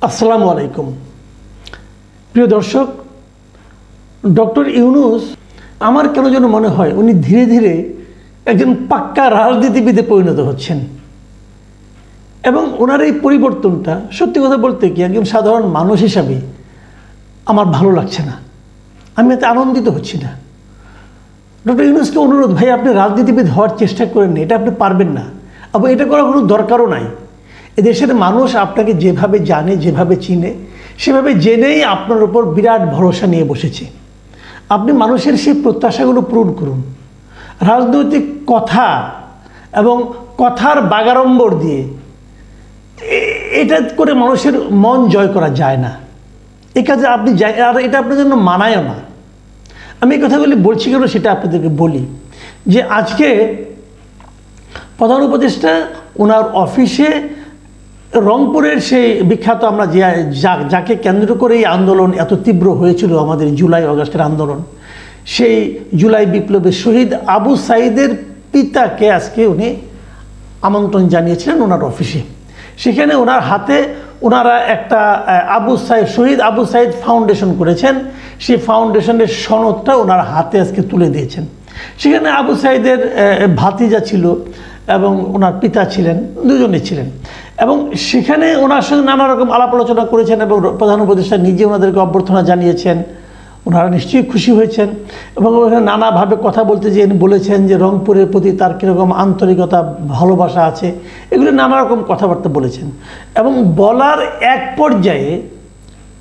আসসালামু আলাইকুম প্রিয় দর্শক, ডক্টর ইউনূস আমার কেন যেন মনে হয় উনি ধীরে ধীরে একজন পাক্কা রাজনীতিবিদে পরিণত হচ্ছেন এবং ওনার এই পরিবর্তনটা সত্যি কথা বলতে কি একজন সাধারণ মানুষ হিসাবে আমার ভালো লাগছে না। আমি এতে আনন্দিত হচ্ছি না। ডক্টর ইউনূসকে অনুরোধ, ভাই আপনি রাজনীতিবিদ হওয়ার চেষ্টা করেন, এটা আপনি পারবেন না এবং এটা করার কোনো দরকারও নাই। এদেশের মানুষ আপনাকে যেভাবে জানে, যেভাবে চিনে, সেভাবে জেনেই আপনার উপর বিরাট ভরসা নিয়ে বসেছে। আপনি মানুষের সেই প্রত্যাশাগুলো পূরণ করুন। রাজনৈতিক কথা এবং কথার বাগাড়ম্বর দিয়ে এটা করে মানুষের মন জয় করা যায় না। এই কাজে আপনি আর এটা আপনার জন্য মানায়ও না। আমি এই কথাগুলি বলছি কেন সেটা আপনাদেরকে বলি যে আজকে প্রধান উপদেষ্টা ওনার অফিসে রংপুরের সেই বিখ্যাত আমরা যাকে কেন্দ্র করে এই আন্দোলন এত তীব্র হয়েছিল, আমাদের জুলাই আগস্টের আন্দোলন, সেই জুলাই বিপ্লবের শহীদ আবু সাঈদের পিতাকে আজকে উনি আমন্ত্রণ জানিয়েছিলেন ওনার অফিসে। সেখানে ওনার হাতে ওনারা একটা শহীদ আবু সাঈদ ফাউন্ডেশন করেছেন। সেই ফাউন্ডেশনের সনদটা ওনার হাতে আজকে তুলে দিয়েছেন। সেখানে আবু সাঈদের ভাতিজা ছিল এবং ওনার পিতা ছিলেন, দুজনে ছিলেন এবং সেখানে ওনার সঙ্গে নানা রকম আলাপ আলোচনা করেছেন এবং প্রধান উপদেষ্টা নিজে ওনাদেরকে অভ্যর্থনা জানিয়েছেন। ওনারা নিশ্চয়ই খুশি হয়েছেন এবং ওখানে নানাভাবে কথা বলতে যেয়ে বলেছেন যে রংপুরের প্রতি তার কীরকম আন্তরিকতা, ভালোবাসা আছে, এগুলো নানা রকম কথাবার্তা বলেছেন। এবং বলার এক পর্যায়ে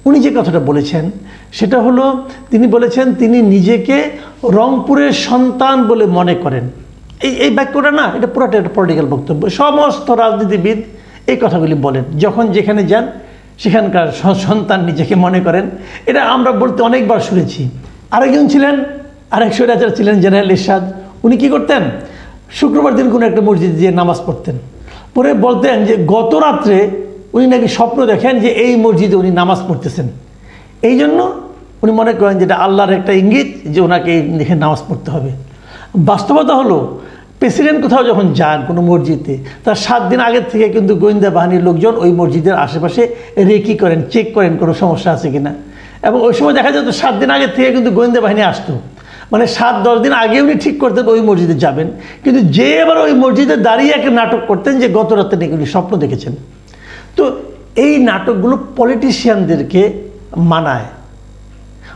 উনি যে কথাটা বলেছেন সেটা হলো, তিনি বলেছেন তিনি নিজেকে রংপুরের সন্তান বলে মনে করেন। এই বাক্যটা না, এটা পুরোটা একটা পলিটিক্যাল বক্তব্য। সমস্ত রাজনীতিবিদ এই কথাগুলি বলেন, যখন যেখানে যান সেখানকার সন্তান নিজেকে মনে করেন। এটা আমরা বলতে অনেকবার শুনেছি। আরেকজন ছিলেন, আরেক স্বৈরাচার ছিলেন জেনারেল এরশাদ। উনি কী করতেন, শুক্রবার দিন কোনো একটা মসজিদে গিয়ে নামাজ পড়তেন, পরে বলতেন যে গত রাত্রে উনি নাকি স্বপ্ন দেখেন যে এই মসজিদে উনি নামাজ পড়তেছেন। এই জন্য উনি মনে করেন যেটা আল্লাহর একটা ইঙ্গিত যে ওনাকে দেখে নামাজ পড়তে হবে। বাস্তবতা হলো, প্রেসিডেন্ট কোথাও যখন যান কোনো মসজিদে, তার 7 দিন আগের থেকে কিন্তু গোয়েন্দা বাহিনীর লোকজন ওই মসজিদের আশেপাশে রেকি করেন, চেক করেন কোনো সমস্যা আছে কিনা। এবং ওই সময় দেখা যেত 7 দিন আগের থেকে কিন্তু গোয়েন্দা বাহিনী আসতো, মানে 7-10 দিন আগে উনি ঠিক করতেন ওই মসজিদে যাবেন। কিন্তু যে এবার ওই মসজিদে দাঁড়িয়ে একটা নাটক করতেন যে গত রাতে নাকি উনি স্বপ্ন দেখেছেন। তো এই নাটকগুলো পলিটিশিয়ানদেরকে মানায়,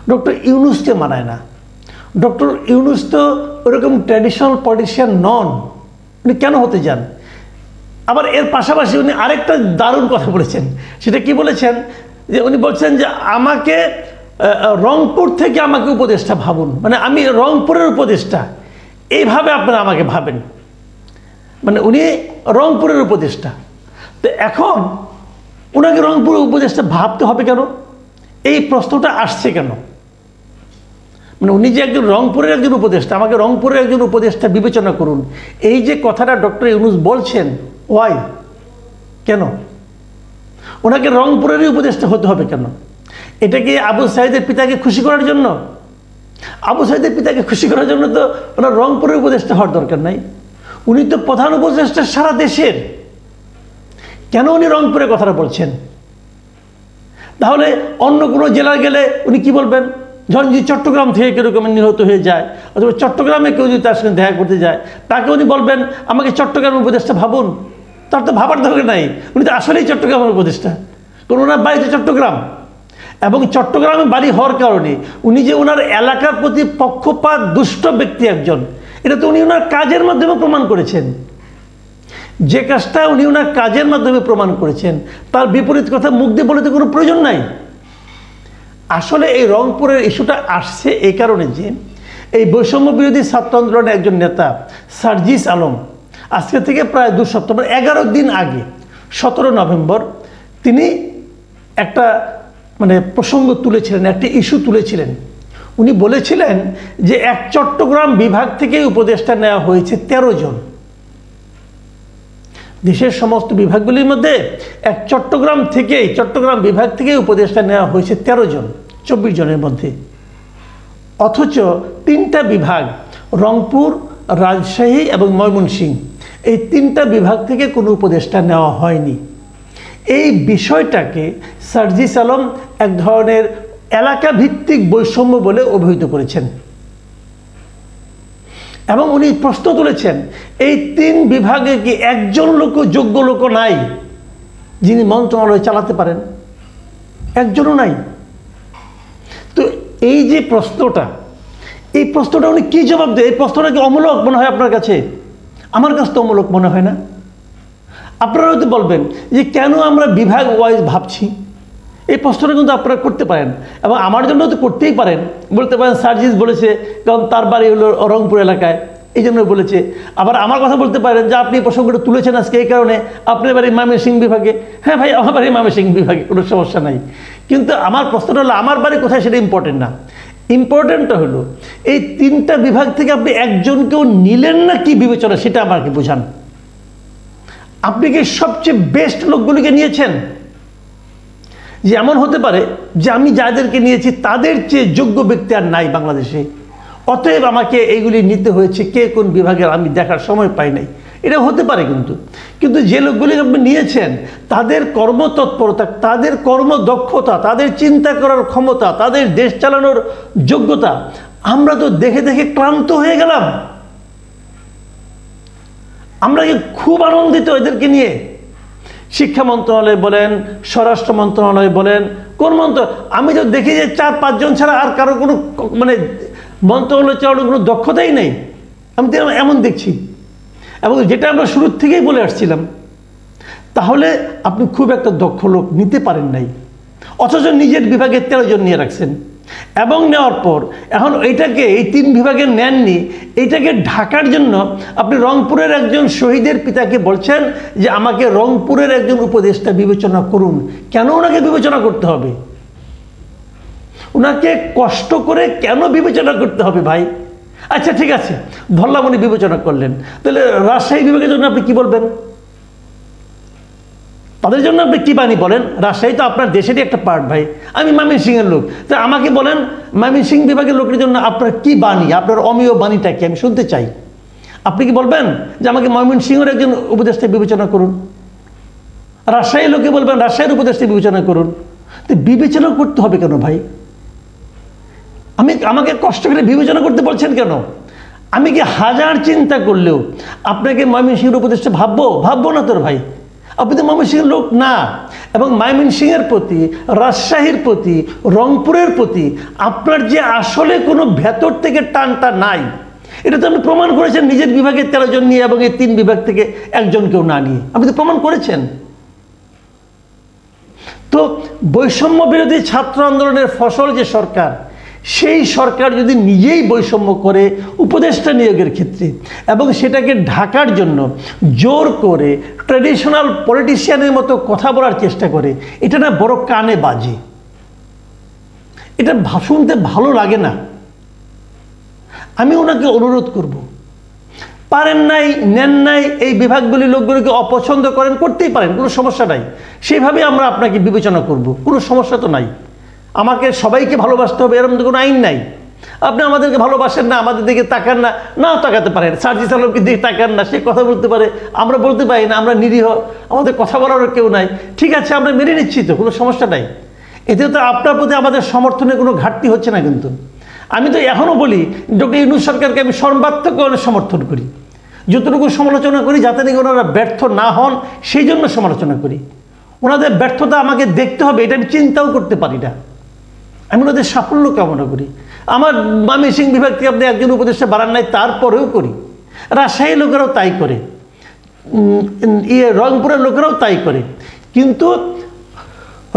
ডক্টর ইউনূসকে মানায় না। ডক্টর ইউনূস তো ওরকম ট্র্যাডিশনাল পলিটিশিয়ান নন। উনি কেন হতে যান? আবার এর পাশাপাশি উনি আরেকটা দারুণ কথা বলেছেন। সেটা কি বলেছেন, যে উনি বলছেন যে আমাকে রংপুর থেকে আমাকে উপদেষ্টা ভাবুন, মানে আমি রংপুরের উপদেষ্টা, এইভাবে আপনারা আমাকে ভাবেন। মানে উনি রংপুরের উপদেষ্টা। তো এখন ওনাকে রংপুরের উপদেষ্টা ভাবতে হবে কেন? এই প্রশ্নটা আসছে কেন? মানে উনি যে একজন রংপুরের একজন উপদেষ্টা, আমাকে রংপুরের একজন উপদেষ্টা বিবেচনা করুন, এই যে কথাটা ডক্টর ইউনূস বলছেন, ওয়াই, কেন ওনাকে রংপুরেরই উপদেষ্টা হতে হবে কেন? এটা কি আবু সাঈদের পিতাকে খুশি করার জন্য? আবু সাঈদের পিতাকে খুশি করার জন্য তো ওনার রংপুরের উপদেষ্টা হওয়ার দরকার নাই। উনি তো প্রধান উপদেষ্টা সারা দেশের, কেন উনি রংপুরের কথাটা বলছেন? তাহলে অন্য কোনো জেলা গেলে উনি কি বলবেন? ধরেন যদি চট্টগ্রাম থেকে কীরকম নিহত হয়ে যায়, অথবা চট্টগ্রামে কেউ যদি তার সঙ্গে দেখা করতে যায়, তাকে উনি বলবেন আমাকে চট্টগ্রামের উপদেষ্টা ভাবুন। তার তো ভাবার দরকার নাই, উনি তো আসলেই চট্টগ্রামের উপদেষ্টা, কারণ ওনার বাড়িতে চট্টগ্রাম। এবং চট্টগ্রামে বাড়ি হওয়ার কারণে উনি যে ওনার এলাকার প্রতি পক্ষপাত দুষ্ট ব্যক্তি একজন, এটা তো উনি ওনার কাজের মাধ্যমে প্রমাণ করেছেন। যে কাজটা উনি ওনার কাজের মাধ্যমে প্রমাণ করেছেন, তার বিপরীত কথা মুখ দিয়ে বলে তো কোনো প্রয়োজন নাই। আসলে এই রংপুরের ইস্যুটা আসছে এই কারণে যে এই বৈষম্য বিরোধী ছাত্র আন্দোলনের একজন নেতা সার্জিস আলম আজকে থেকে প্রায় 2 সপ্তাহ, 11 দিন আগে 17 নভেম্বর তিনি একটা প্রসঙ্গ তুলেছিলেন, একটা ইস্যু তুলেছিলেন। উনি বলেছিলেন যে এক চট্টগ্রাম বিভাগ থেকে উপদেষ্টা নেওয়া হয়েছে 13 জন। দেশের সমস্ত বিভাগগুলির মধ্যে এক চট্টগ্রাম বিভাগ থেকে উপদেষ্টা নেওয়া হয়েছে 13 জন 24 জনের মধ্যে। অথচ 3টা বিভাগ, রংপুর, রাজশাহী এবং ময়মনসিংহ, এই 3টা বিভাগ থেকে কোনো উপদেষ্টা নেওয়া হয়নি। এই বিষয়টাকে সার্জিস আলম এক ধরনের এলাকা ভিত্তিক বৈষম্য বলে অভিহিত করেছেন এবং উনি প্রশ্ন তুলেছেন, এই 3 বিভাগে কি একজন লোক, যোগ্য লোক নাই যিনি মন্ত্রণালয় চালাতে পারেন? একজনও নাই। তো এই যে প্রশ্নটা, এই প্রশ্নটা উনি কি জবাব দেয়? এই প্রশ্নটা কি অমূলক মনে হয় আপনার কাছে? আমার কাছে তো অমূলক মনে হয় না। আপনারা হয়তো বলবেন যে কেন আমরা বিভাগ ওয়াইজ ভাবছি, এই প্রশ্নটা কিন্তু আপনারা করতে পারেন এবং আমার জন্য তো করতেই পারেন। বলতে পারেন সার্জিস বলেছে কারণ তার বাড়ি হলো রংপুর এলাকায়, এই জন্য বলেছে। আবার আমার কথা বলতে পারেন যে আপনি প্রসঙ্গটা তুলেছেন আজকে এই কারণে আপনার বাড়ি ময়মনসিংহ বিভাগে। হ্যাঁ ভাই, আমার বাড়ি ময়মনসিংহ বিভাগে, কোনো সমস্যা নাই। কিন্তু আমার প্রশ্নটা হলো আমার বাড়ি কোথায় সেটা ইম্পর্টেন্ট না। ইম্পর্টেন্টটা হলো এই 3টা বিভাগ থেকে আপনি একজনকেও নিলেন না কি বিবেচনা, সেটা আমাকে বোঝান। আপনি কি সবচেয়ে বেস্ট লোকগুলিকে নিয়েছেন? যে এমন হতে পারে যে আমি যাদেরকে নিয়েছি তাদের চেয়ে যোগ্য ব্যক্তি আর নাই বাংলাদেশে, অতএব আমাকে এইগুলি নিতে হয়েছে, কে কোন বিভাগের আমি দেখার সময় পাই নাই, এটা হতে পারে। কিন্তু যে লোকগুলি আপনি নিয়েছেন তাদের কর্মতৎপরতা, তাদের কর্মদক্ষতা, তাদের চিন্তা করার ক্ষমতা, তাদের দেশ চালানোর যোগ্যতা আমরা তো দেখে দেখে ক্লান্ত হয়ে গেলাম। আমরা কি খুব আনন্দিত এদেরকে নিয়ে? শিক্ষা মন্ত্রণালয় বলেন, স্বরাষ্ট্র মন্ত্রণালয় বলেন, কোন আমি তো দেখি যে 4-5 জন ছাড়া আর কারো কোনো মানে মন্ত্রণালয় চালানোর কোনো দক্ষতাই নেই। আমি তো এমন দেখছি, এবং যেটা আমরা শুরুর থেকেই বলে আসছিলাম। তাহলে আপনি খুব একটা দক্ষ লোক নিতে পারেন নাই, অথচ নিজের বিভাগে 13 জন নিয়ে রাখছেন। এবং নেওয়ার পর এখন এইটাকে, এই 3 বিভাগে নেননি, এইটাকে ঢাকার জন্য আপনি রংপুরের একজন শহীদের পিতাকে বলছেন যে আমাকে রংপুরের একজন উপদেষ্টা বিবেচনা করুন। কেন ওনাকে বিবেচনা করতে হবে? ওনাকে কষ্ট করে কেন বিবেচনা করতে হবে ভাই? আচ্ছা ঠিক আছে, ধরলাম উনি বিবেচনা করলেন, তাহলে রাজশাহী বিভাগের জন্য আপনি কি বলবেন? তাদের জন্য আপনি কী বাণী বলেন? রাজশাহী তো আপনার দেশেরই একটা পার্ট ভাই। আমি ময়মনসিংহের লোক, তা আমাকে বলেন ময়মনসিংহ বিভাগের লোকের জন্য আপনার কি বাণী, আপনার অমীয় বাণীটা কি আমি শুনতে চাই। আপনি কি বলবেন যে আমাকে ময়মনসিংহের একজন উপদেষ্টা বিবেচনা করুন? রাজশাহীর লোকে বলবেন রাজশাহীর উপদেষ্টা বিবেচনা করুন। তো বিবেচনা করতে হবে কেন ভাই? আমাকে কষ্ট করে বিবেচনা করতে বলছেন কেন? আমি কি হাজার চিন্তা করলেও আপনাকে ময়মনসিংহের উপদেষ্টা ভাববো না তোর ভাই? আপনি তো ময়মনসিংহের লোক না। এবং ময়মনসিংহের প্রতি, রাজশাহীর প্রতি, রংপুরের প্রতি আপনার যে আসলে কোনো ভেতর থেকে টানটা নাই, এটা তো আপনি প্রমাণ করেছেন নিজের বিভাগের 13 জন নিয়ে এবং এই 3 বিভাগ থেকে একজনকেও না নিয়ে। আপনি তো প্রমাণ করেছেন। তো বৈষম্য বিরোধী ছাত্র আন্দোলনের ফসল যে সরকার, সেই সরকার যদি নিজেই বৈষম্য করে উপদেষ্টা নিয়োগের ক্ষেত্রে এবং সেটাকে ঢাকার জন্য জোর করে ট্র্যাডিশনাল পলিটিশিয়ানের মতো কথা বলার চেষ্টা করে, এটা না বড় কানে বাজে, এটা শুনতে ভালো লাগে না। আমি ওনাকে অনুরোধ করব, পারেন নাই, নেন নাই, এই বিভাগগুলি লোকগুলোকে অপছন্দ করেন, করতেই পারেন, কোনো সমস্যা নাই। সেইভাবে আমরা আপনাকে বিবেচনা করব, কোনো সমস্যা তো নাই। আমাকে সবাইকে ভালোবাসতে হবে এরকম তো কোনো আইন নাই। আপনি আমাদেরকে ভালোবাসেন না, আমাদের দিকে তাকান না, নাও তাকাতে পারেন। সার্জিস আলমকে দিকে তাকান না, সে কথা বলতে পারে, আমরা বলতে পারি না, আমরা নিরীহ, আমাদের কথা বলারও কেউ নাই। ঠিক আছে, আমরা মেনে নিচ্ছি, তো কোনো সমস্যা নাই। এতে তো আপনার প্রতি আমাদের সমর্থনের কোনো ঘাটতি হচ্ছে না। কিন্তু আমি তো এখনও বলি ডক্টর ইউনূস সরকারকে আমি সর্বাত্মক সমর্থন করি, যতটুকু সমালোচনা করি যাতে নাকি ওনারা ব্যর্থ না হন সেই জন্য সমালোচনা করি। ওনাদের ব্যর্থতা আমাকে দেখতে হবে, এটা আমি চিন্তাও করতে পারি না। আমি ওনাদের সাফল্য কামনা করি। আমার ময়মনসিংহ বিভাগ থেকে আপনি একজন উপদেষ্টা বাড়ান নাই, তারপরেও করি। রাজশাহী লোকেরাও তাই করে, রংপুরের লোকেরাও তাই করে। কিন্তু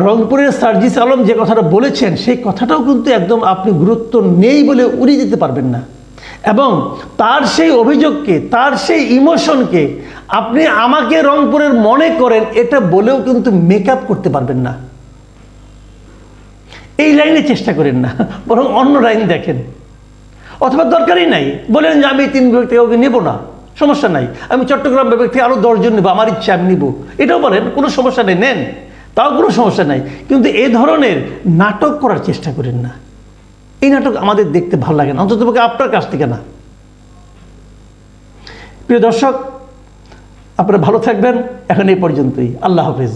রংপুরের সার্জিস আলম যে কথাটা বলেছেন সেই কথাটাও কিন্তু একদম আপনি গুরুত্ব নেই বলে উড়িয়ে দিতে পারবেন না। এবং তার সেই অভিযোগকে, তার সেই ইমোশনকে আপনি আমাকে রংপুরের মনে করেন এটা বলেও কিন্তু মেকআপ করতে পারবেন না। এই লাইনে চেষ্টা করেন না, বরং অন্য লাইন দেখেন। অথবা দরকারই নাই, বলেন যে আমি 3 বিভাগ থেকে ওকে নেবো না, সমস্যা নাই, আমি চট্টগ্রাম বিভাগ থেকে আরও 10 জন নেবো, আমার ইচ্ছা আমি নিব, এটাও বলেন, কোনো সমস্যা নেই, নেন, তাও কোনো সমস্যা নাই। কিন্তু এ ধরনের নাটক করার চেষ্টা করেন না। এই নাটক আমাদের দেখতে ভালো লাগে না, অন্ততপক্ষে আপনার কাছ থেকে না। প্রিয় দর্শক, আপনারা ভালো থাকবেন। এখন এই পর্যন্তই। আল্লাহ হাফেজ।